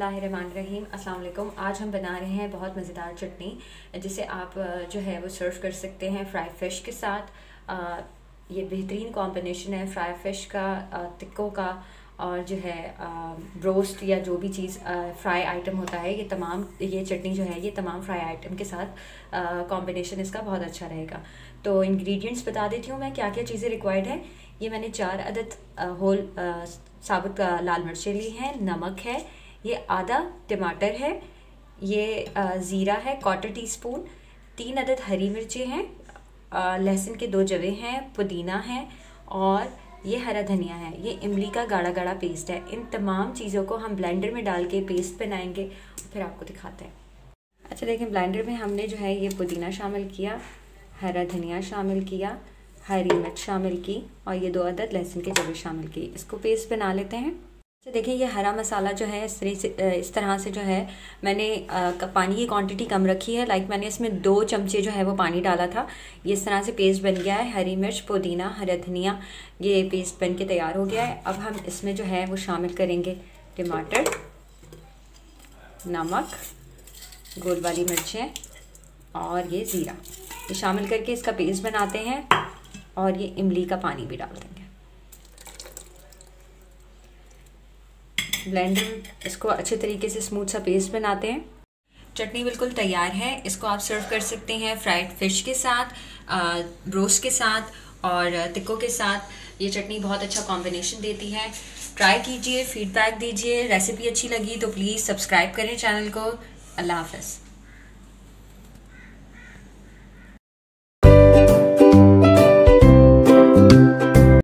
बिस्मिल्लाहिर्रहमानिर्रहीम। अस्सलाम वालेकुम। आज हम बना रहे हैं बहुत मज़ेदार चटनी जिसे आप जो है वो सर्व कर सकते हैं फ्राई फ़िश के साथ। ये बेहतरीन कॉम्बिनेशन है फ्राई फ़िश का, टिक्कों का और जो है ब्रोस्ट या जो भी चीज़ फ्राई आइटम होता है, ये चटनी जो है ये तमाम फ्राई आइटम के साथ कॉम्बिनेशन इसका बहुत अच्छा रहेगा। तो इंग्रेडिएंट्स बता देती हूँ मैं क्या क्या चीज़ें रिक्वायर्ड है। ये मैंने 4 अदद होल साबुत लाल मिर्चें ली हैं, नमक है, ये आधा टमाटर है, ये ज़ीरा है 1/4 टीस्पून, 3 अदद हरी मिर्चें हैं, लहसुन के 2 जवे हैं, पुदीना है और ये हरा धनिया है। ये इमली का गाढ़ा गाढ़ा पेस्ट है। इन तमाम चीज़ों को हम ब्लेंडर में डाल के पेस्ट बनाएंगे, फिर आपको दिखाते हैं। अच्छा देखें, ब्लेंडर में हमने जो है ये पुदीना शामिल किया, हरा धनिया शामिल किया, हरी मिर्च शामिल की और ये 2 अदद लहसुन के जवे शामिल की। इसको पेस्ट बना लेते हैं। अच्छा देखिए, ये हरा मसाला जो है इस तरह से जो है मैंने पानी की क्वांटिटी कम रखी है। मैंने इसमें 2 चमचे जो है वो पानी डाला था। ये इस तरह से पेस्ट बन गया है। हरी मिर्च, पुदीना, हरा धनिया, ये पेस्ट बन के तैयार हो गया है। अब हम इसमें जो है वो शामिल करेंगे टमाटर, नमक, गोल वाली मिर्चें और ये ज़ीरा। ये शामिल करके इसका पेस्ट बनाते हैं और ये इमली का पानी भी डाल देंगे। ब्लेंडर में इसको अच्छे तरीके से स्मूथ सा पेस्ट बनाते हैं। चटनी बिल्कुल तैयार है। इसको आप सर्व कर सकते हैं फ्राइड फिश के साथ, ब्रोस्ट के साथ और टिक्कों के साथ। ये चटनी बहुत अच्छा कॉम्बिनेशन देती है। ट्राई कीजिए, फीडबैक दीजिए। रेसिपी अच्छी लगी तो प्लीज़ सब्सक्राइब करें चैनल को। अल्लाह हाफ़िज़।